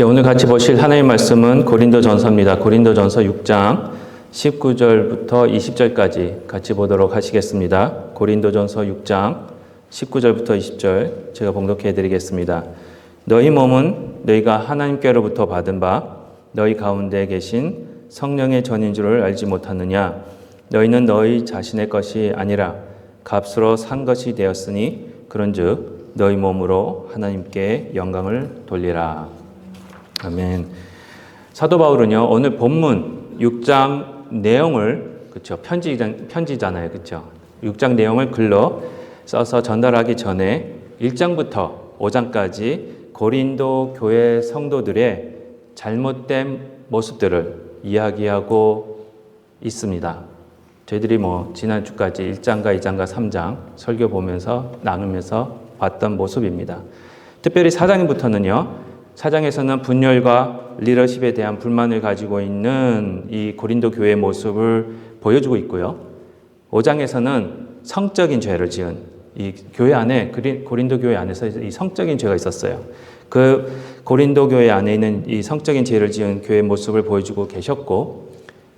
오늘 같이 보실 하나님의 말씀은 고린도전서입니다. 고린도전서 6장 19절부터 20절까지 같이 보도록 하시겠습니다. 고린도전서 6장 19절부터 20절 제가 봉독해 드리겠습니다. 너희 몸은 너희가 하나님께로부터 받은 바 너희 가운데 계신 성령의 전인 줄을 알지 못하느냐? 너희는 너희 자신의 것이 아니라 값으로 산 것이 되었으니 그런즉 너희 몸으로 하나님께 영광을 돌리라. 아멘. 사도 바울은요, 오늘 본문 6장 내용을, 그렇죠, 편지잖아요, 그렇죠. 6장 내용을 글로 써서 전달하기 전에 1장부터 5장까지 고린도 교회 성도들의 잘못된 모습들을 이야기하고 있습니다. 저희들이 지난주까지 1장과 2장과 3장 설교 보면서 나누면서 봤던 모습입니다. 특별히 4장부터는요, 4장에서는 분열과 리더십에 대한 불만을 가지고 있는 이 고린도 교회의 모습을 보여주고 있고요. 5장에서는 성적인 죄를 지은 이 교회 안에, 고린도 교회 안에서 이 성적인 죄가 있었어요. 그 고린도 교회 안에 있는 이 성적인 죄를 지은 교회의 모습을 보여주고 계셨고,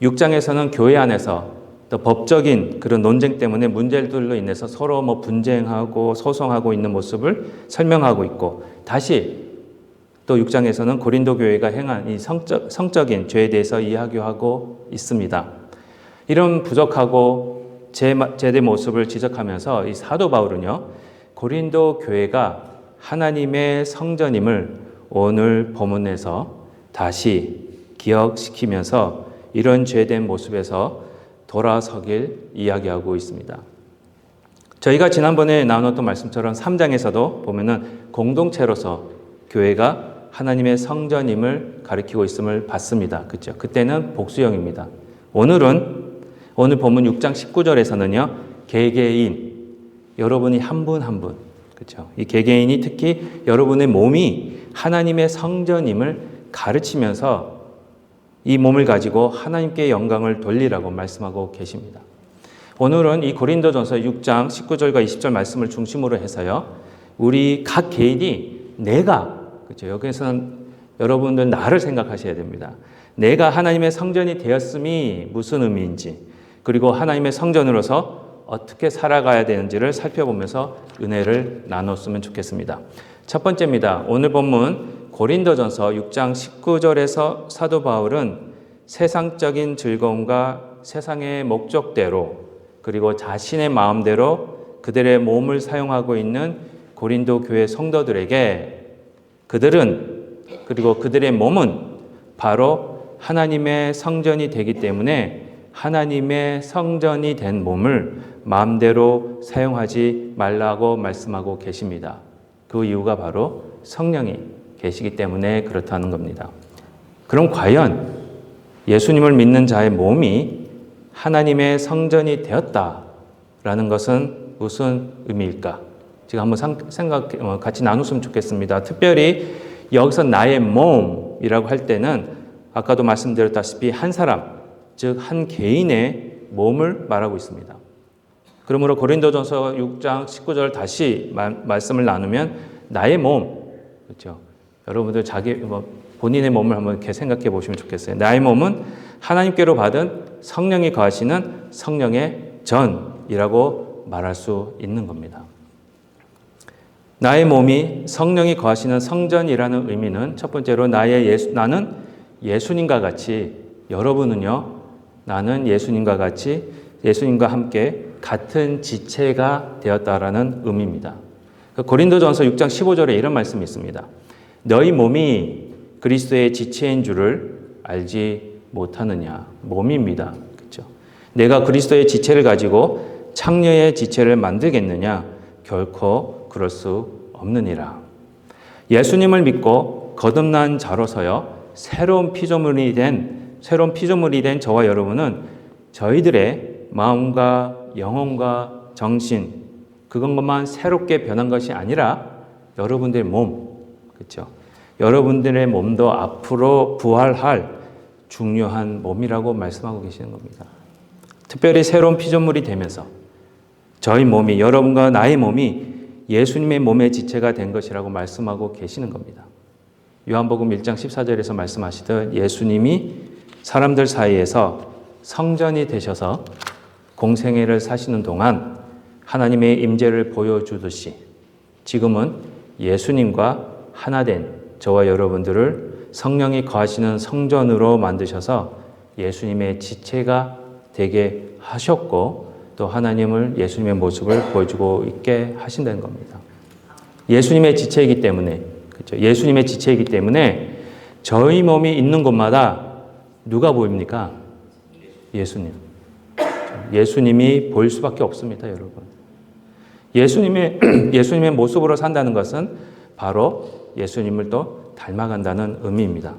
6장에서는 교회 안에서 또 법적인 그런 논쟁 때문에 문제들로 인해서 서로 분쟁하고 소송하고 있는 모습을 설명하고 있고, 다시 또 6장에서는 고린도 교회가 행한 이 성적인 죄에 대해서 이야기하고 있습니다. 이런 부족하고 제대 모습을 지적하면서 이 사도 바울은요, 고린도 교회가 하나님의 성전임을 오늘 본문에서 다시 기억시키면서 이런 죄된 모습에서 돌아서길 이야기하고 있습니다. 저희가 지난번에 나눴던 말씀처럼 3장에서도 보면은 공동체로서 교회가 하나님의 성전임을 가리키고 있음을 봤습니다. 그렇죠? 그때는 복수형입니다. 오늘 본문 6장 19절에서는요, 개개인, 여러분이 한 분 한 분, 그렇죠? 이 개개인이 특히 여러분의 몸이 하나님의 성전임을 가르치면서 이 몸을 가지고 하나님께 영광을 돌리라고 말씀하고 계십니다. 오늘은 이 고린도전서 6장 19절과 20절 말씀을 중심으로 해서요, 우리 각 개인이 내가, 그렇죠, 여기서는 여러분들 나를 생각하셔야 됩니다. 내가 하나님의 성전이 되었음이 무슨 의미인지, 그리고 하나님의 성전으로서 어떻게 살아가야 되는지를 살펴보면서 은혜를 나눴으면 좋겠습니다. 첫 번째입니다. 오늘 본문 고린도전서 6장 19절에서 사도 바울은 세상적인 즐거움과 세상의 목적대로, 그리고 자신의 마음대로 그들의 몸을 사용하고 있는 고린도 교회 성도들에게 그리고 그들의 몸은 바로 하나님의 성전이 되기 때문에 하나님의 성전이 된 몸을 마음대로 사용하지 말라고 말씀하고 계십니다. 그 이유가 바로 성령이 계시기 때문에 그렇다는 겁니다. 그럼 과연 예수님을 믿는 자의 몸이 하나님의 성전이 되었다라는 것은 무슨 의미일까? 지금 한번 같이 나눴으면 좋겠습니다. 특별히 여기서 나의 몸이라고 할 때는 아까도 말씀드렸다시피 한 사람, 즉 한 개인의 몸을 말하고 있습니다. 그러므로 고린도전서 6장 19절 다시 말씀을 나누면 나의 몸, 그렇죠? 여러분들 본인의 몸을 한번 이렇게 생각해 보시면 좋겠어요. 나의 몸은 하나님께로 받은 성령이 거하시는 성령의 전이라고 말할 수 있는 겁니다. 나의 몸이 성령이 거하시는 성전이라는 의미는 첫 번째로 나는 예수님과 같이, 여러분은요, 나는 예수님과 같이 예수님과 함께 같은 지체가 되었다라는 의미입니다. 고린도전서 6장 15절에 이런 말씀이 있습니다. 너희 몸이 그리스도의 지체인 줄을 알지 못하느냐. 몸입니다. 그렇죠? 내가 그리스도의 지체를 가지고 창녀의 지체를 만들겠느냐? 결코 그럴 수 없느니라. 예수님을 믿고 거듭난 자로서요, 새로운 피조물이 된 저와 여러분은 저희들의 마음과 영혼과 정신, 그것만 새롭게 변한 것이 아니라 여러분들의 몸, 그렇죠? 여러분들의 몸도 앞으로 부활할 중요한 몸이라고 말씀하고 계시는 겁니다. 특별히 새로운 피조물이 되면서 저희 몸이, 여러분과 나의 몸이 예수님의 몸의 지체가 된 것이라고 말씀하고 계시는 겁니다. 요한복음 1장 14절에서 말씀하시듯 예수님이 사람들 사이에서 성전이 되셔서 공생애를 사시는 동안 하나님의 임재를 보여주듯이 지금은 예수님과 하나된 저와 여러분들을 성령이 거하시는 성전으로 만드셔서 예수님의 지체가 되게 하셨고 또 하나님을 예수님의 모습을 보여주고 있게 하신다는 겁니다. 예수님의 지체이기 때문에 그렇죠? 예수님의 지체이기 때문에 저희 몸이 있는 곳마다 누가 보입니까? 예수님. 예수님이 보일 수밖에 없습니다, 여러분. 예수님의 모습으로 산다는 것은 바로 예수님을 또 닮아간다는 의미입니다.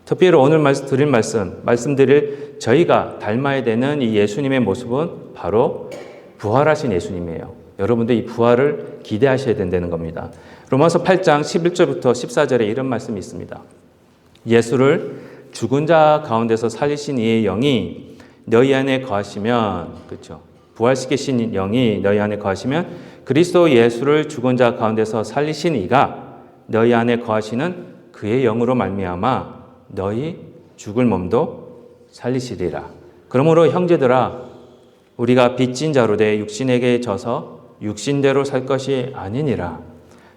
특별히 오늘 드릴 말씀드릴 저희가 닮아야 되는 이 예수님의 모습은 바로 부활하신 예수님이에요. 여러분들 이 부활을 기대하셔야 된다는 겁니다. 로마서 8장 11절부터 14절에 이런 말씀이 있습니다. 예수를 죽은 자 가운데서 살리신 이의 영이 너희 안에 거하시면, 그렇죠? 부활시키신 영이 너희 안에 거하시면 그리스도 예수를 죽은 자 가운데서 살리신 이가 너희 안에 거하시는 그의 영으로 말미암아 너희 죽을 몸도 살리시리라. 그러므로 형제들아 우리가 빚진 자로 돼 육신에게 져서 육신대로 살 것이 아니니라.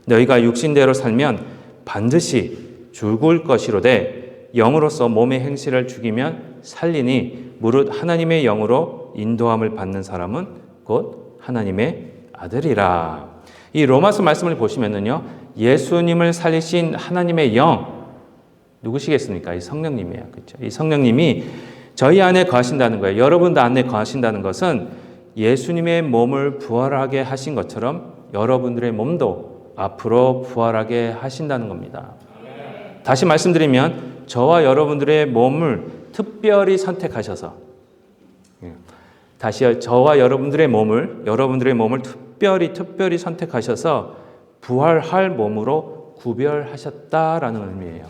너희가 육신대로 살면 반드시 죽을 것이로되 영으로서 몸의 행실을 죽이면 살리니 무릇 하나님의 영으로 인도함을 받는 사람은 곧 하나님의 아들이라. 이 로마서 말씀을 보시면은요, 예수님을 살리신 하나님의 영 누구시겠습니까? 이 성령님이에요. 그렇죠? 이 성령님이 저희 안에 거하신다는 거예요. 여러분들 안에 거하신다는 것은 예수님의 몸을 부활하게 하신 것처럼 여러분들의 몸도 앞으로 부활하게 하신다는 겁니다. 다시 말씀드리면 저와 여러분들의 몸을 특별히 선택하셔서 저와 여러분들의 몸을 특별히 선택하셔서 부활할 몸으로 구별하셨다라는 의미예요.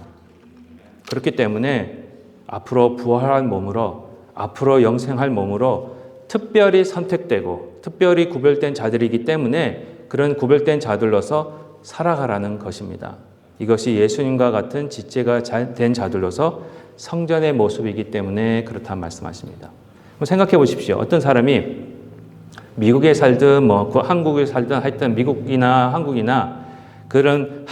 그렇기 때문에 앞으로 부활할 몸으로, 앞으로 영생할 몸으로 특별히 선택되고 특별히 구별된 자들이기 때문에 그런 구별된 자들로서 살아가라는 것입니다. 이것이 예수님과 같은 지체가 된 자들로서 성전의 모습이기 때문에 그렇다는 말씀하십니다. 생각해 보십시오. 어떤 사람이 미국에 살든 한국에 살든 하여튼 미국이나 한국이나 그런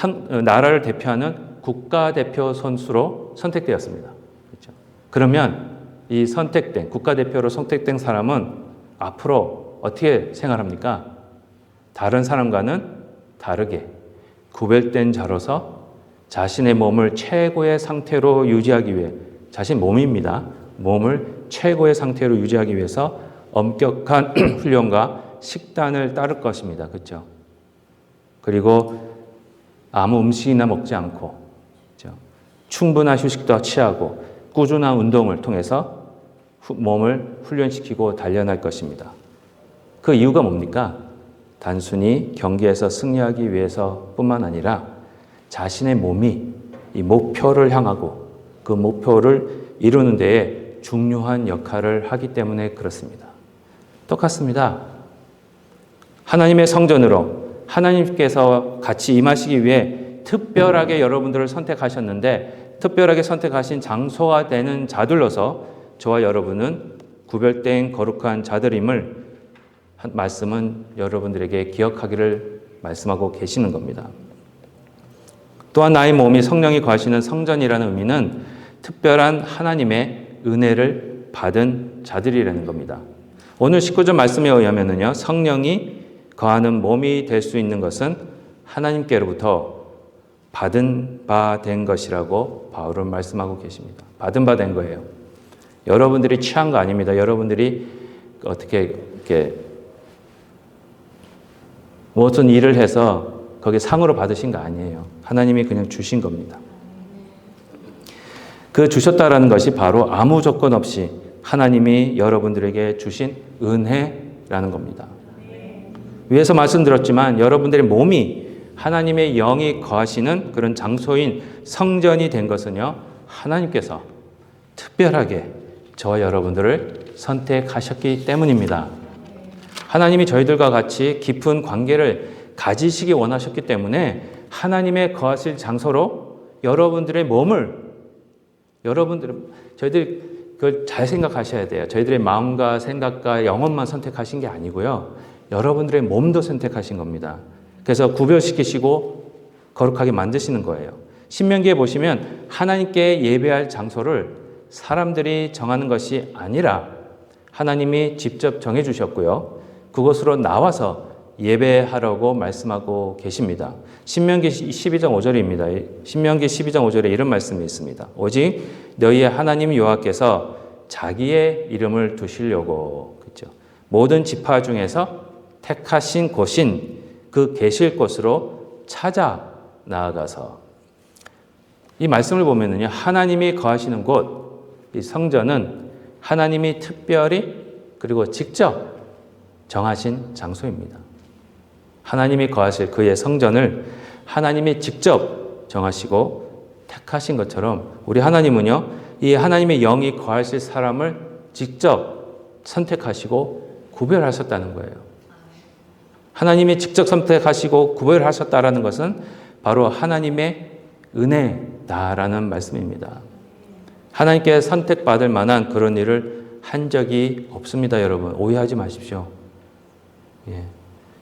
나라를 대표하는 국가대표 선수로 선택되었습니다. 그렇죠? 그러면 이 국가대표로 선택된 사람은 앞으로 어떻게 생활합니까? 다른 사람과는 다르게 구별된 자로서 자신의 몸을 최고의 상태로 유지하기 위해 자신 몸입니다. 몸을 최고의 상태로 유지하기 위해서 엄격한 훈련과 식단을 따를 것입니다. 그렇죠? 그리고 아무 음식이나 먹지 않고 그렇죠? 충분한 휴식도 취하고 꾸준한 운동을 통해서 몸을 훈련시키고 단련할 것입니다. 그 이유가 뭡니까? 단순히 경기에서 승리하기 위해서뿐만 아니라 자신의 몸이 이 목표를 향하고 그 목표를 이루는 데에 중요한 역할을 하기 때문에 그렇습니다. 똑같습니다. 하나님의 성전으로 하나님께서 같이 임하시기 위해 특별하게 여러분들을 선택하셨는데 특별하게 선택하신 장소가 되는 자들로서 저와 여러분은 구별된 거룩한 자들임을 말씀은 여러분들에게 기억하기를 말씀하고 계시는 겁니다. 또한 나의 몸이 성령이 거하시는 성전이라는 의미는 특별한 하나님의 은혜를 받은 자들이라는 겁니다. 오늘 19절 말씀에 의하면요, 성령이 거하는 몸이 될 수 있는 것은 하나님께로부터 받은 바 된 것이라고 바울은 말씀하고 계십니다. 받은 바 된 거예요. 여러분들이 취한 거 아닙니다. 여러분들이 어떻게 이렇게 무슨 일을 해서 거기에 상으로 받으신 거 아니에요. 하나님이 그냥 주신 겁니다. 그 주셨다라는 것이 바로 아무 조건 없이 하나님이 여러분들에게 주신 은혜라는 겁니다. 위에서 말씀드렸지만 여러분들의 몸이 하나님의 영이 거하시는 그런 장소인 성전이 된 것은요, 하나님께서 특별하게 저와 여러분들을 선택하셨기 때문입니다. 하나님이 저희들과 같이 깊은 관계를 가지시기 원하셨기 때문에 하나님의 거하실 장소로 여러분들의 몸을, 저희들이 그걸 잘 생각하셔야 돼요. 저희들의 마음과 생각과 영혼만 선택하신 게 아니고요. 여러분들의 몸도 선택하신 겁니다. 그래서 구별시키시고 거룩하게 만드시는 거예요. 신명기에 보시면 하나님께 예배할 장소를 사람들이 정하는 것이 아니라 하나님이 직접 정해 주셨고요. 그곳으로 나와서 예배하라고 말씀하고 계십니다. 신명기 12장 5절입니다. 신명기 12장 5절에 이런 말씀이 있습니다. 오직 너희의 하나님 여호와께서 자기의 이름을 두시려고, 그렇죠? 모든 지파 중에서 택하신 곳인 그 계실 곳으로 찾아 나아가서, 이 말씀을 보면은요, 하나님이 거하시는 곳, 이 성전은 하나님이 특별히 그리고 직접 정하신 장소입니다. 하나님이 거하실 그의 성전을 하나님이 직접 정하시고 택하신 것처럼 우리 하나님은요, 이 하나님의 영이 거하실 사람을 직접 선택하시고 구별하셨다는 거예요. 하나님이 직접 선택하시고 구별하셨다라는 것은 바로 하나님의 은혜다라는 말씀입니다. 하나님께 선택받을 만한 그런 일을 한 적이 없습니다, 여러분. 오해하지 마십시오. 예.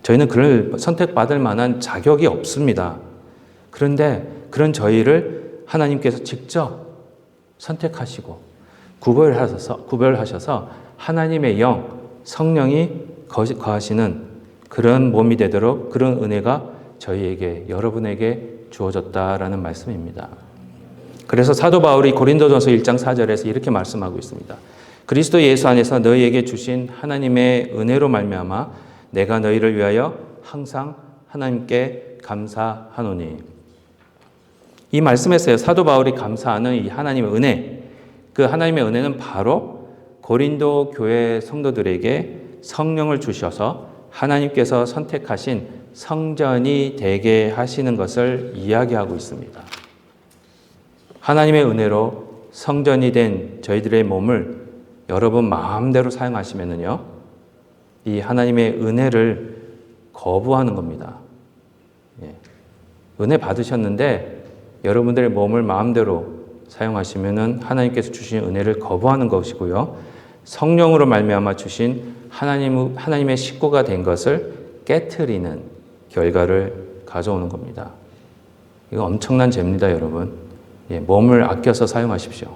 저희는 그를 선택받을 만한 자격이 없습니다. 그런데 그런 저희를 하나님께서 직접 선택하시고 구별하셔서 하나님의 영, 성령이 거하시는 그런 몸이 되도록 그런 은혜가 저희에게, 여러분에게 주어졌다라는 말씀입니다. 그래서 사도 바울이 고린도전서 1장 4절에서 이렇게 말씀하고 있습니다. 그리스도 예수 안에서 너희에게 주신 하나님의 은혜로 말미암아 내가 너희를 위하여 항상 하나님께 감사하노니. 이 말씀에서요, 사도 바울이 감사하는 이 하나님의 은혜, 그 하나님의 은혜는 바로 고린도 교회 성도들에게 성령을 주셔서 하나님께서 선택하신 성전이 되게 하시는 것을 이야기하고 있습니다. 하나님의 은혜로 성전이 된 저희들의 몸을 여러분 마음대로 사용하시면은요, 이 하나님의 은혜를 거부하는 겁니다. 예. 은혜 받으셨는데 여러분들의 몸을 마음대로 사용하시면은 하나님께서 주신 은혜를 거부하는 것이고요. 성령으로 말미암아 주신 하나님의 식구가 된 것을 깨트리는 결과를 가져오는 겁니다. 이거 엄청난 죄입니다, 여러분. 예, 몸을 아껴서 사용하십시오.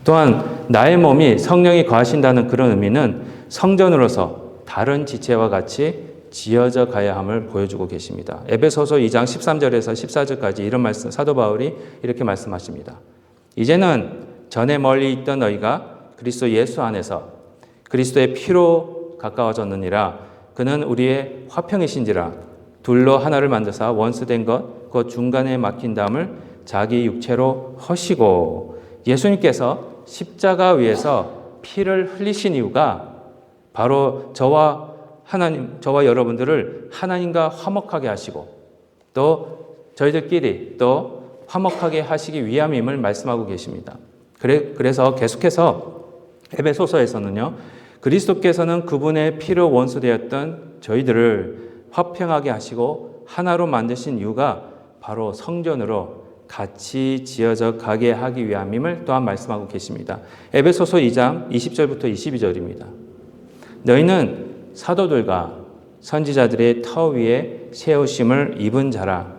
또한 나의 몸이 성령이 거하신다는 그런 의미는 성전으로서 다른 지체와 같이 지어져 가야 함을 보여주고 계십니다. 에베소서 2장 13절에서 14절까지 이런 말씀, 사도 바울이 이렇게 말씀하십니다. 이제는 전에 멀리 있던 너희가 그리스도 예수 안에서 그리스도의 피로 가까워졌느니라. 그는 우리의 화평이신지라. 둘로 하나를 만드사 원수된 것 그 중간에 막힌 담을 자기 육체로 허시고, 예수님께서 십자가 위에서 피를 흘리신 이유가 바로 저와 여러분들을 하나님과 화목하게 하시고 또 저희들끼리 또 화목하게 하시기 위함임을 말씀하고 계십니다. 그래서 계속해서 에베소서에서는요, 그리스도께서는 그분의 피로 원수되었던 저희들을 화평하게 하시고 하나로 만드신 이유가 바로 성전으로 같이 지어져 가게 하기 위함임을 또한 말씀하고 계십니다. 에베소서 2장 20절부터 22절입니다. 너희는 사도들과 선지자들의 터 위에 세우심을 입은 자라.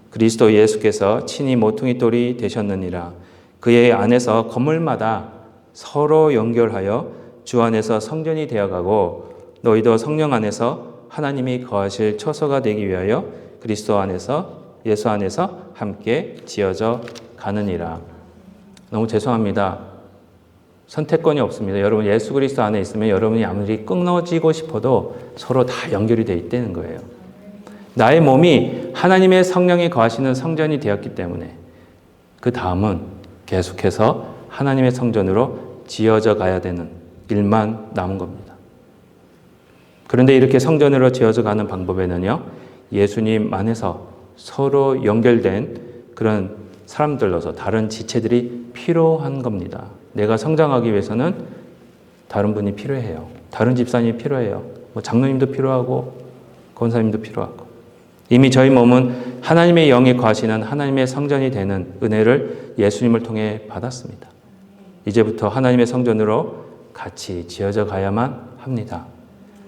그리스도 예수께서 친히 모퉁이 돌이 되셨느니라. 그의 안에서 건물마다 서로 연결하여 주 안에서 성전이 되어가고 너희도 성령 안에서 하나님이 거하실 처소가 되기 위하여 그리스도 안에서 예수 안에서 함께 지어져 가느니라. 너무 죄송합니다. 선택권이 없습니다. 여러분 예수 그리스도 안에 있으면 여러분이 아무리 끊어지고 싶어도 서로 다 연결이 되어 있다는 거예요. 나의 몸이 하나님의 성령이 거하시는 성전이 되었기 때문에 그 다음은 계속해서 하나님의 성전으로 지어져 가야 되는 일만 남은 겁니다. 그런데 이렇게 성전으로 지어져 가는 방법에는요, 예수님 안에서 서로 연결된 그런 사람들로서 다른 지체들이 필요한 겁니다. 내가 성장하기 위해서는 다른 분이 필요해요. 다른 집사님이 필요해요. 장로님도 필요하고 권사님도 필요하고. 이미 저희 몸은 하나님의 영이 거하시는 하나님의 성전이 되는 은혜를 예수님을 통해 받았습니다. 이제부터 하나님의 성전으로 같이 지어져 가야만 합니다.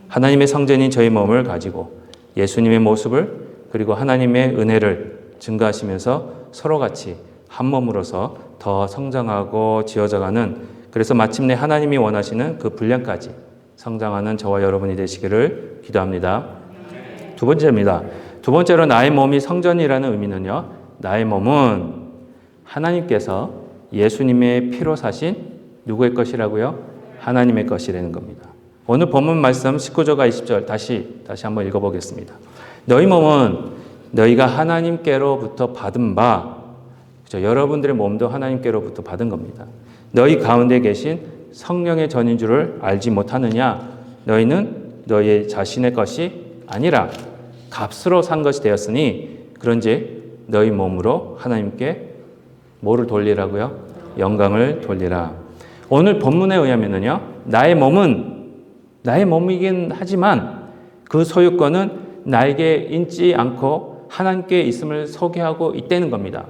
하나님의 성전인 저희 몸을 가지고 예수님의 모습을 그리고 하나님의 은혜를 증가하시면서 서로 같이 한 몸으로서 더 성장하고 지어져가는, 그래서 마침내 하나님이 원하시는 그 분량까지 성장하는 저와 여러분이 되시기를 기도합니다. 두 번째입니다. 두 번째로 나의 몸이 성전이라는 의미는요, 나의 몸은 하나님께서 예수님의 피로 사신 누구의 것이라고요? 하나님의 것이라는 겁니다. 오늘 본문 말씀 19절과 20절 다시 한번 읽어보겠습니다. 너희 몸은 너희가 하나님께로부터 받은 바, 그렇죠? 여러분들의 몸도 하나님께로부터 받은 겁니다. 너희 가운데 계신 성령의 전인 줄을 알지 못하느냐? 너희는 너희 자신의 것이 아니라 값으로 산 것이 되었으니 그런즉 너희 몸으로 하나님께 뭐를 돌리라고요? 영광을 돌리라. 오늘 본문에 의하면요, 나의 몸은 나의 몸이긴 하지만 그 소유권은 나에게 있지 않고 하나님께 있음을 소개하고 있다는 겁니다.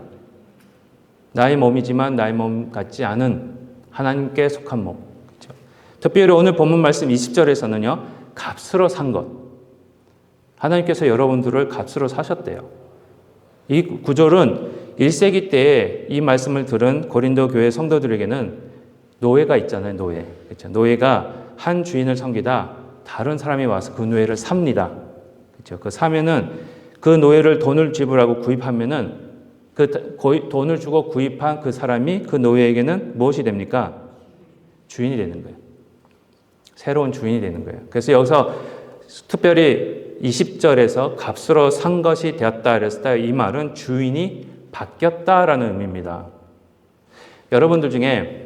나의 몸이지만 나의 몸 같지 않은 하나님께 속한 몸. 그렇죠? 특별히 오늘 본문 말씀 20절에서는요, 값으로 산 것. 하나님께서 여러분들을 값으로 사셨대요. 이 구절은 1세기 때에 이 말씀을 들은 고린도 교회 성도들에게는 노예가 있잖아요, 노예. 그렇죠? 노예가 한 주인을 섬기다 다른 사람이 와서 그 노예를 삽니다. 그렇죠? 그 사면은 그 노예를 돈을 지불하고 구입하면은 그 돈을 주고 구입한 그 사람이 그 노예에게는 무엇이 됩니까? 주인이 되는 거예요. 새로운 주인이 되는 거예요. 그래서 여기서 특별히 20절에서 값으로 산 것이 되었다 그랬을 때 이 말은 주인이 바뀌었다라는 의미입니다. 여러분들 중에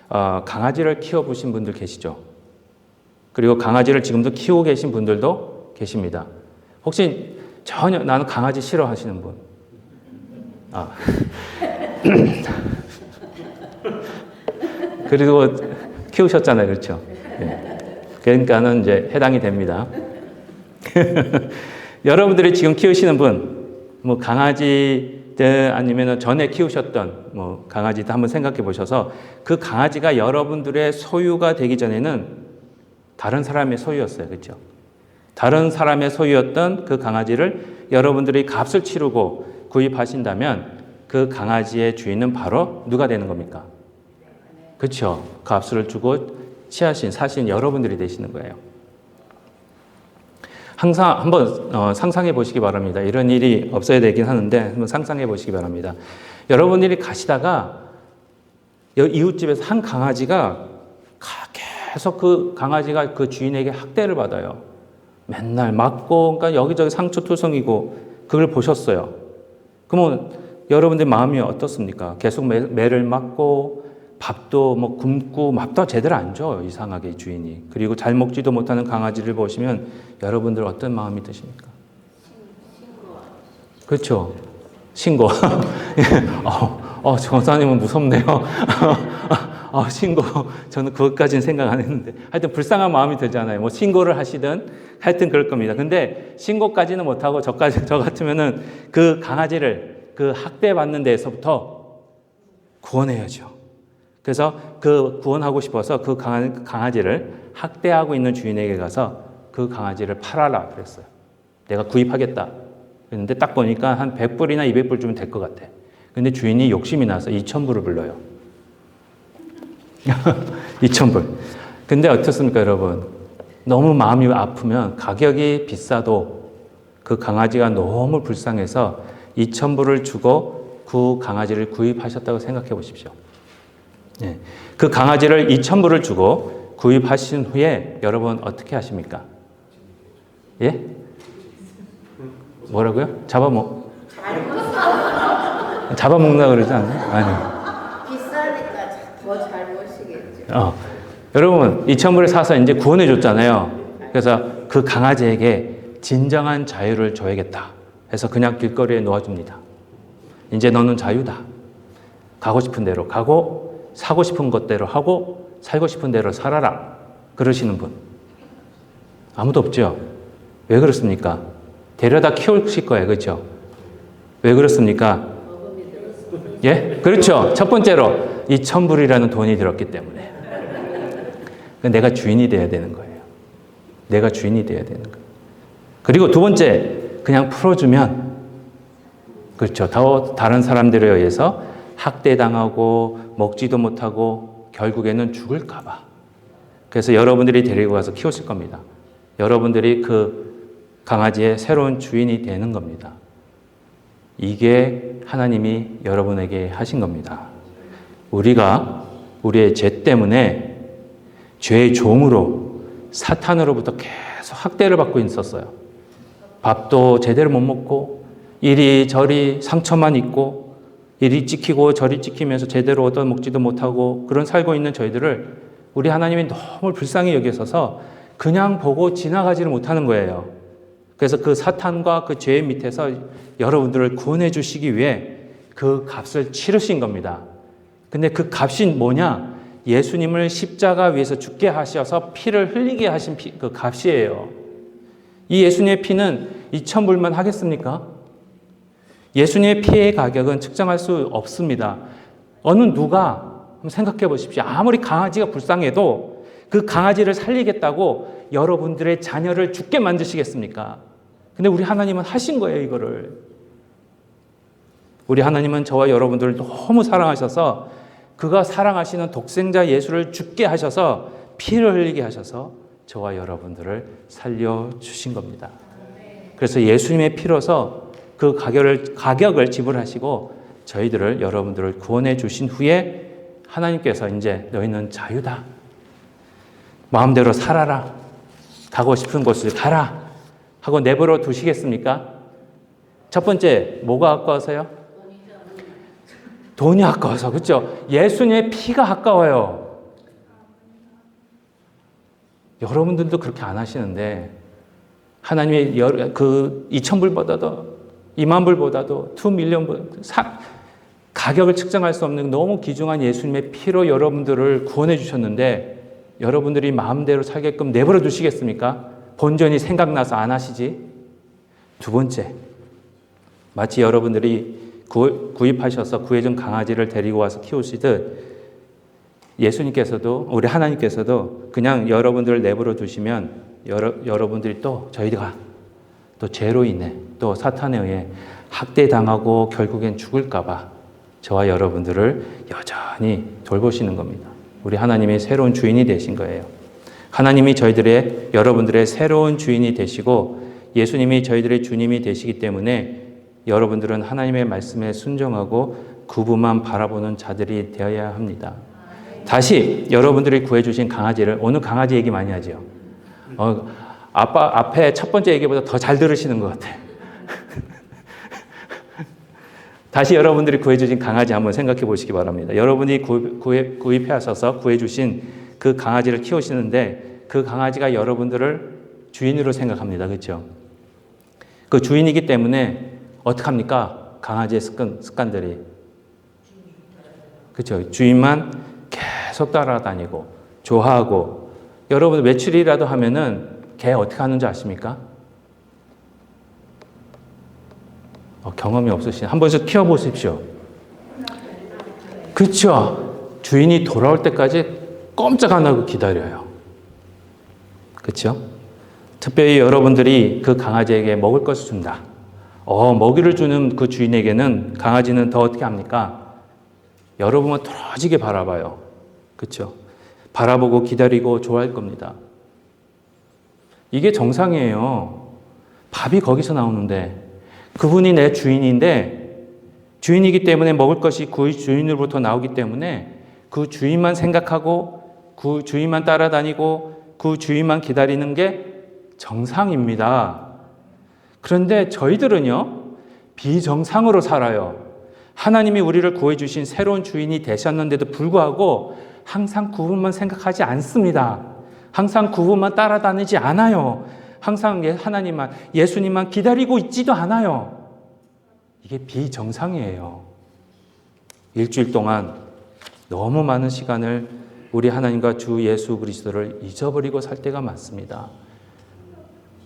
강아지를 키워보신 분들 계시죠? 그리고 강아지를 지금도 키우고 계신 분들도 계십니다. 혹시 전혀 나는 강아지 싫어하시는 분? 그리고 키우셨잖아요, 그렇죠? 네. 그러니까는 이제 해당이 됩니다. 여러분들이 지금 키우시는 분, 뭐 강아지들 아니면 전에 키우셨던 뭐 강아지도 한번 생각해 보셔서 그 강아지가 여러분들의 소유가 되기 전에는 다른 사람의 소유였어요, 그렇죠? 다른 사람의 소유였던 그 강아지를 여러분들이 값을 치르고 구입하신다면 그 강아지의 주인은 바로 누가 되는 겁니까? 그렇죠? 값을 주고 사신 여러분들이 되시는 거예요. 항상 한번 상상해 보시기 바랍니다. 이런 일이 없어야 되긴 하는데 한번 상상해 보시기 바랍니다. 여러분들이 가시다가 이웃집에서 한 강아지가 계속 그 강아지가 그 주인에게 학대를 받아요. 맨날 맞고, 그러니까 여기저기 상처투성이고 그걸 보셨어요. 그러면 여러분들 마음이 어떻습니까? 계속 매를 맞고 밥도 뭐 굶고 밥도 제대로 안 줘요, 이상하게 주인이. 그리고 잘 먹지도 못하는 강아지를 보시면 여러분들 어떤 마음이 드십니까? 그렇죠? 신고. 전사님은 무섭네요. 신고. 저는 그것까지는 생각 안 했는데. 하여튼 불쌍한 마음이 들잖아요. 뭐 신고를 하시든 하여튼 그럴 겁니다. 근데 신고까지는 못하고 저 같으면은 그 강아지를 그 학대받는 데에서부터 구원해야죠. 그래서 그 구원하고 싶어서 그 강아지를 학대하고 있는 주인에게 가서 그 강아지를 팔아라 그랬어요. 내가 구입하겠다. 그런데 딱 보니까 한 100불이나 200불 주면 될 것 같아. 근데 주인이 욕심이 나서 2,000불을 불러요. 2,000불. 근데 어떻습니까, 여러분? 너무 마음이 아프면 가격이 비싸도 그 강아지가 너무 불쌍해서 2,000불을 주고 그 강아지를 구입하셨다고 생각해 보십시오. 네. 그 강아지를 2,000불을 주고 구입하신 후에 여러분 어떻게 하십니까? 예? 뭐라고요? 잡아먹나 그러지 않나요? 아니요. 비싸니까 더 잘 모시겠죠. 여러분 2,000불에 사서 이제 구원해 줬잖아요. 그래서 그 강아지에게 진정한 자유를 줘야겠다 해서 그냥 길거리에 놓아줍니다. 이제 너는 자유다. 가고 싶은 대로 가고 사고 싶은 것대로 하고 살고 싶은 대로 살아라. 그러시는 분 아무도 없죠. 왜 그렇습니까? 데려다 키우실 거예요. 그렇죠? 왜 그렇습니까? 예? 그렇죠. 첫 번째로 2,000불이라는 돈이 들었기 때문에. 내가 주인이 돼야 되는 거예요. 내가 주인이 돼야 되는 거예요. 그리고 두 번째, 그냥 풀어주면, 그렇죠. 다른 사람들에 의해서 학대당하고 먹지도 못하고 결국에는 죽을까봐. 그래서 여러분들이 데리고 가서 키우실 겁니다. 여러분들이 그 강아지의 새로운 주인이 되는 겁니다. 이게 하나님이 여러분에게 하신 겁니다. 우리가 우리의 죄 때문에 죄의 종으로 사탄으로부터 계속 학대를 받고 있었어요. 밥도 제대로 못 먹고 이리저리 상처만 입고 이리 찍히고 저리 찍히면서 제대로 얻어먹지도 못하고 그런 살고 있는 저희들을 우리 하나님이 너무 불쌍히 여기셔서 그냥 보고 지나가지를 못하는 거예요. 그래서 그 사탄과 그 죄의 밑에서 여러분들을 구원해 주시기 위해 그 값을 치르신 겁니다. 근데 그 값이 뭐냐? 예수님을 십자가 위에서 죽게 하셔서 피를 흘리게 하신 그 값이에요. 이 예수님의 피는 2,000불만 하겠습니까? 예수님의 피의 가격은 측정할 수 없습니다. 어느 누가 한번 생각해 보십시오. 아무리 강아지가 불쌍해도 그 강아지를 살리겠다고 여러분들의 자녀를 죽게 만드시겠습니까? 근데 우리 하나님은 하신 거예요, 이거를. 우리 하나님은 저와 여러분들을 너무 사랑하셔서 그가 사랑하시는 독생자 예수를 죽게 하셔서 피를 흘리게 하셔서 저와 여러분들을 살려주신 겁니다. 그래서 예수님의 피로서 그 가격을 지불하시고 저희들을 여러분들을 구원해 주신 후에 하나님께서 이제 너희는 자유다. 마음대로 살아라. 가고 싶은 곳을 가라. 하고 내버려 두시겠습니까? 첫 번째, 뭐가 아까워서요? 돈이 아까워서. 그렇죠? 예수님의 피가 아까워요. 여러분들도 그렇게 안 하시는데 하나님의 그 2,000불보다도 20,000불보다도 2밀리언 가격을 측정할 수 없는 너무 귀중한 예수님의 피로 여러분들을 구원해 주셨는데 여러분들이 마음대로 살게끔 내버려 두시겠습니까? 본전이 생각나서 안 하시지? 두 번째, 마치 여러분들이 구입하셔서 구해준 강아지를 데리고 와서 키우시듯 예수님께서도 우리 하나님께서도 그냥 여러분들을 내버려 두시면 여러분들이 또 저희가 또 죄로 인해 또 사탄에 의해 학대당하고 결국엔 죽을까봐 저와 여러분들을 여전히 돌보시는 겁니다. 우리 하나님이 새로운 주인이 되신 거예요. 하나님이 여러분들의 새로운 주인이 되시고 예수님이 저희들의 주님이 되시기 때문에 여러분들은 하나님의 말씀에 순종하고 그분만 바라보는 자들이 되어야 합니다. 다시 여러분들이 구해주신 강아지를, 오늘 강아지 얘기 많이 하죠. 앞에 첫 번째 얘기보다 더 잘 들으시는 것 같아요. 다시 여러분들이 구해주신 강아지 한번 생각해 보시기 바랍니다. 여러분이 구입해 하셔서 구해주신 그 강아지를 키우시는데 그 강아지가 여러분들을 주인으로 생각합니다. 그렇죠? 그 주인이기 때문에 어떡합니까? 강아지의 습관들이. 그렇죠? 주인만 계속 따라다니고 좋아하고 여러분 외출이라도 하면은 개 어떻게 하는지 아십니까? 경험이 없으신 한 번씩 키워보십시오. 그렇죠? 주인이 돌아올 때까지 꼼짝 안 하고 기다려요. 그렇죠? 특별히 여러분들이 그 강아지에게 먹을 것을 준다. 먹이를 주는 그 주인에게는 강아지는 더 어떻게 합니까? 여러분을 떨어지게 바라봐요. 그렇죠? 바라보고 기다리고 좋아할 겁니다. 이게 정상이에요. 밥이 거기서 나오는데 그분이 내 주인인데 주인이기 때문에 먹을 것이 그 주인으로부터 나오기 때문에 그 주인만 생각하고 그 주인만 따라다니고 그 주인만 기다리는 게 정상입니다. 그런데 저희들은요, 비정상으로 살아요. 하나님이 우리를 구해주신 새로운 주인이 되셨는데도 불구하고 항상 그분만 생각하지 않습니다. 항상 그분만 따라다니지 않아요. 항상 하나님만, 예수님만 기다리고 있지도 않아요. 이게 비정상이에요. 일주일 동안 너무 많은 시간을 우리 하나님과 주 예수 그리스도를 잊어버리고 살 때가 많습니다.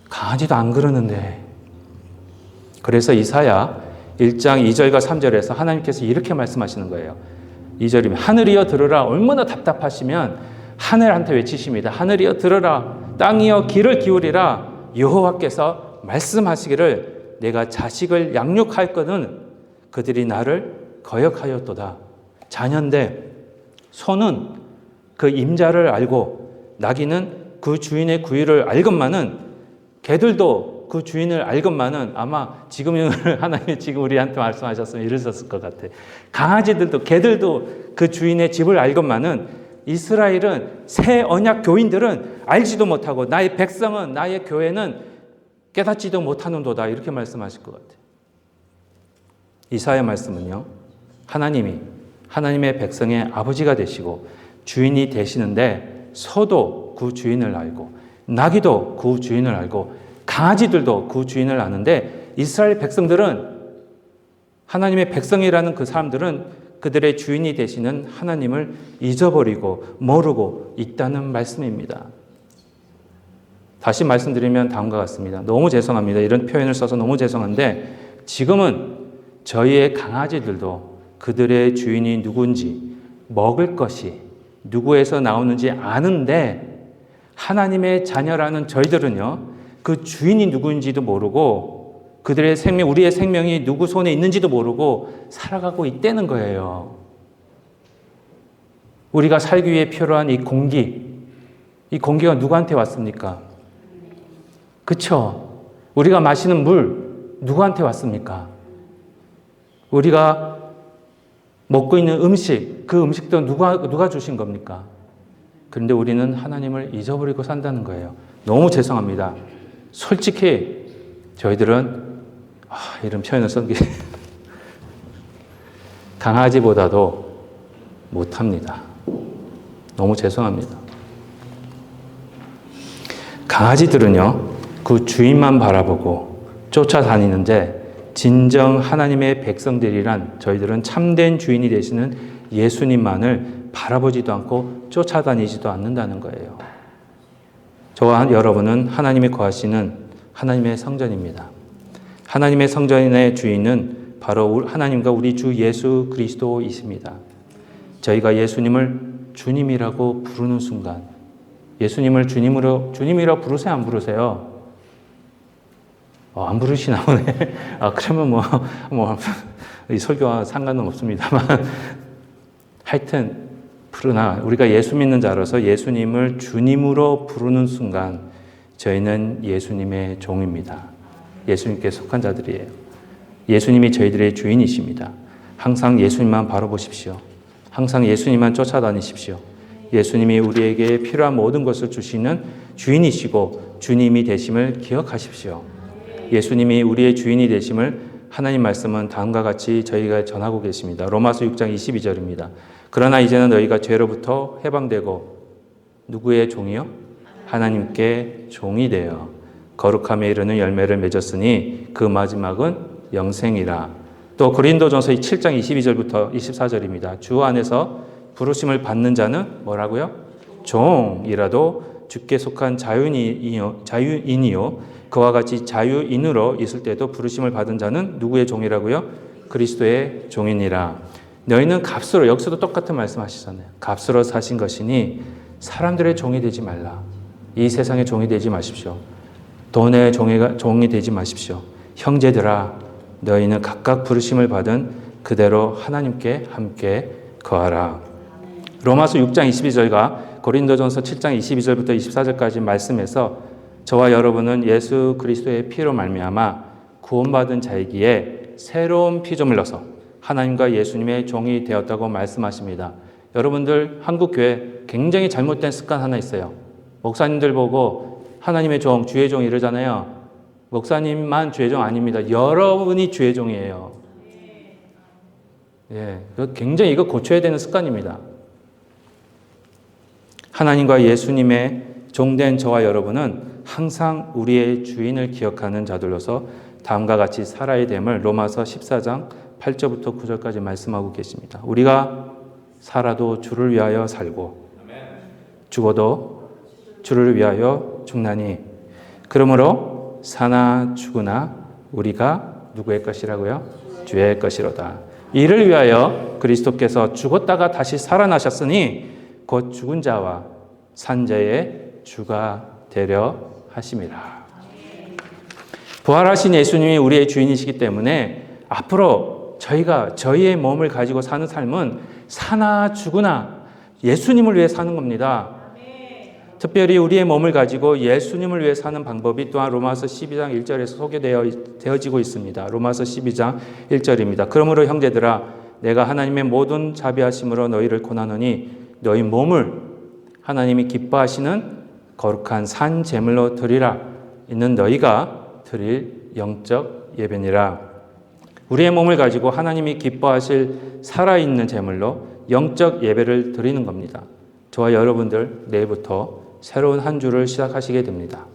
강아지도 안 그러는데 그래서 이사야 1장 2절과 3절에서 하나님께서 이렇게 말씀하시는 거예요. 2절이면 하늘이여 들으라. 얼마나 답답하시면 하늘한테 외치십니다. 하늘이여 들으라. 땅이여 귀를 기울이라. 여호와께서 말씀하시기를 내가 자식을 양육할 거는 그들이 나를 거역하였도다. 자녀인데 소는 그 임자를 알고 나귀는 그 주인의 구유를 알건만은 개들도 그 주인을 알건만은 아마 지금 하나님이 지금 우리한테 말씀하셨으면 이러셨을 것 같아. 강아지들도 개들도 그 주인의 집을 알건만은 이스라엘은 새 언약 교인들은 알지도 못하고 나의 백성은 나의 교회는 깨닫지도 못하는도다. 이렇게 말씀하실 것 같아요. 이사야 말씀은요. 하나님이 하나님의 백성의 아버지가 되시고 주인이 되시는데 소도 그 주인을 알고 나귀도 그 주인을 알고 강아지들도 그 주인을 아는데 이스라엘 백성들은 하나님의 백성이라는 그 사람들은 그들의 주인이 되시는 하나님을 잊어버리고 모르고 있다는 말씀입니다. 다시 말씀드리면 다음과 같습니다. 너무 죄송합니다. 이런 표현을 써서 너무 죄송한데 지금은 저희의 강아지들도 그들의 주인이 누군지 먹을 것이 누구에서 나오는지 아는데 하나님의 자녀라는 저희들은요. 그 주인이 누구인지도 모르고 그들의 생명, 우리의 생명이 누구 손에 있는지도 모르고 살아가고 있다는 거예요. 우리가 살기 위해 필요한 이 공기가 누구한테 왔습니까? 그쵸? 우리가 마시는 물 누구한테 왔습니까? 우리가 먹고 있는 음식, 그 음식도 누가 주신 겁니까? 그런데 우리는 하나님을 잊어버리고 산다는 거예요. 너무 죄송합니다. 솔직히 저희들은 이런 표현을 쓴 게 강아지보다도 못합니다. 너무 죄송합니다. 강아지들은요, 그 주인만 바라보고 쫓아다니는데 진정 하나님의 백성들이란 저희들은 참된 주인이 되시는 예수님만을 바라보지도 않고 쫓아다니지도 않는다는 거예요. 저와 여러분은 하나님이 거하시는 하나님의 성전입니다. 하나님의 성전의 주인은 바로 하나님과 우리 주 예수 그리스도이십니다. 저희가 예수님을 주님이라고 부르는 순간 예수님을 주님이라고 부르세요? 안 부르세요? 안 부르시나 보네. 그러면 이 설교와 상관은 없습니다만 하여튼 그러나 우리가 예수 믿는 자로서 예수님을 주님으로 부르는 순간 저희는 예수님의 종입니다. 예수님께 속한 자들이에요. 예수님이 저희들의 주인이십니다. 항상 예수님만 바라보십시오. 항상 예수님만 쫓아다니십시오. 예수님이 우리에게 필요한 모든 것을 주시는 주인이시고 주님이 되심을 기억하십시오. 예수님이 우리의 주인이 되심을 하나님 말씀은 다음과 같이 저희가 전하고 계십니다. 로마서 6장 22절입니다. 그러나 이제는 너희가 죄로부터 해방되고 누구의 종이요? 하나님께 종이 되어 거룩함에 이르는 열매를 맺었으니 그 마지막은 영생이라. 또 고린도전서 7장 22절부터 24절입니다. 주 안에서 부르심을 받는 자는 뭐라고요? 종이라도 주께 속한 자유인이요 그와 같이 자유인으로 있을 때도 부르심을 받은 자는 누구의 종이라고요? 그리스도의 종이니라. 너희는 값으로, 여기서도 똑같은 말씀하시잖아요. 값으로 사신 것이니 사람들의 종이 되지 말라. 이 세상의 종이 되지 마십시오. 돈의 종이 되지 마십시오. 형제들아, 너희는 각각 부르심을 받은 그대로 하나님께 함께 거하라. 로마서 6장 22절과 고린도전서 7장 22절부터 24절까지 말씀에서 저와 여러분은 예수 그리스도의 피로 말미암아 구원받은 자이기에 새로운 피조물로서 하나님과 예수님의 종이 되었다고 말씀하십니다. 여러분들 한국교회 굉장히 잘못된 습관 하나 있어요. 목사님들 보고 하나님의 종, 주의 종 이러잖아요. 목사님만 주의 종 아닙니다. 여러분이 주의 종이에요. 굉장히 이거 고쳐야 되는 습관입니다. 하나님과 예수님의 종된 저와 여러분은 항상 우리의 주인을 기억하는 자들로서 다음과 같이 살아야 됨을 로마서 14장 8절부터 9절까지 말씀하고 계십니다. 우리가 살아도 주를 위하여 살고 죽어도 주를 위하여 죽나니 그러므로 사나 죽으나 우리가 누구의 것이라고요? 주의 것이로다. 이를 위하여 그리스도께서 죽었다가 다시 살아나셨으니 곧 죽은 자와 산 자의 주가 되려 하심이라. 부활하신 예수님이 우리의 주인이시기 때문에 앞으로 저희의 몸을 가지고 사는 삶은 사나 죽으나 예수님을 위해 사는 겁니다. 특별히 우리의 몸을 가지고 예수님을 위해 사는 방법이 또한 로마서 12장 1절에서 소개되어지고 있습니다. 로마서 12장 1절입니다. 그러므로 형제들아 내가 하나님의 모든 자비하심으로 너희를 권하노니 너희 몸을 하나님이 기뻐하시는 거룩한 산 제물로 드리라. 이는 너희가 드릴 영적 예배니라. 우리의 몸을 가지고 하나님이 기뻐하실 살아있는 제물로 영적 예배를 드리는 겁니다. 저와 여러분들 내일부터 새로운 한 주를 시작하시게 됩니다.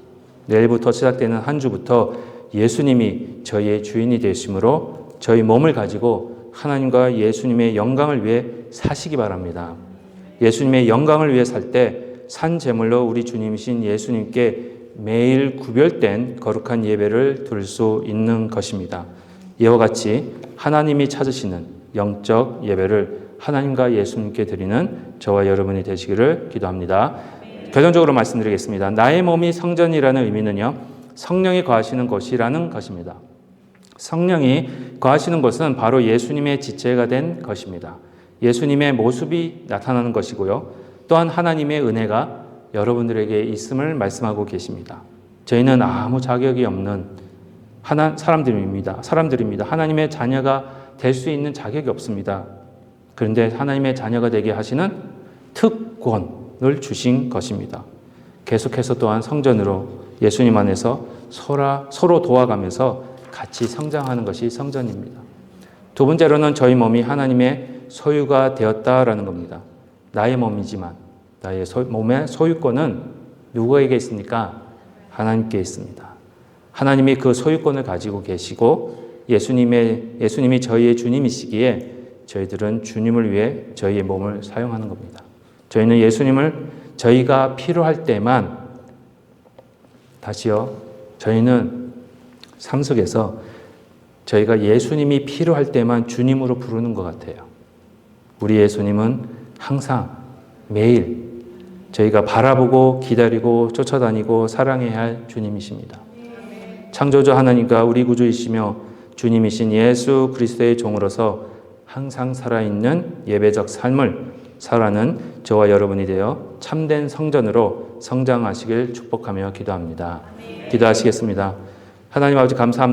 내일부터 시작되는 한 주부터 예수님이 저희의 주인이 되심으로 저희 몸을 가지고 하나님과 예수님의 영광을 위해 사시기 바랍니다. 예수님의 영광을 위해 살 때 산 제물로 우리 주님이신 예수님께 매일 구별된 거룩한 예배를 드릴 수 있는 것입니다. 이와 같이 하나님이 찾으시는 영적 예배를 하나님과 예수님께 드리는 저와 여러분이 되시기를 기도합니다. 결론적으로 말씀드리겠습니다. 나의 몸이 성전이라는 의미는요, 성령이 거하시는 곳이라는 것입니다. 성령이 거하시는 곳은 바로 예수님의 지체가 된 것입니다. 예수님의 모습이 나타나는 것이고요. 또한 하나님의 은혜가 여러분들에게 있음을 말씀하고 계십니다. 저희는 아무 자격이 없는 사람들입니다. 하나님의 자녀가 될 수 있는 자격이 없습니다. 그런데 하나님의 자녀가 되게 하시는 특권을 주신 것입니다. 계속해서 또한 성전으로 예수님 안에서 서로 도와가면서 같이 성장하는 것이 성전입니다. 두 번째로는 저희 몸이 하나님의 소유가 되었다라는 겁니다. 나의 몸이지만 나의 몸의 소유권은 누구에게 있습니까? 하나님께 있습니다. 하나님이 그 소유권을 가지고 계시고 예수님이 저희의 주님이시기에 저희들은 주님을 위해 저희의 몸을 사용하는 겁니다. 저희는 예수님을 저희가 필요할 때만, 다시요, 저희는 삶 속에서 저희가 예수님이 필요할 때만 주님으로 부르는 것 같아요. 우리 예수님은 항상 매일 저희가 바라보고 기다리고 쫓아다니고 사랑해야 할 주님이십니다. 창조주 하나님과 우리 구주이시며 주님이신 예수 그리스도의 종으로서 항상 살아있는 예배적 삶을 살아가는 저와 여러분이 되어 참된 성전으로 성장하시길 축복하며 기도합니다. 기도하시겠습니다. 하나님 아버지 감사합니다.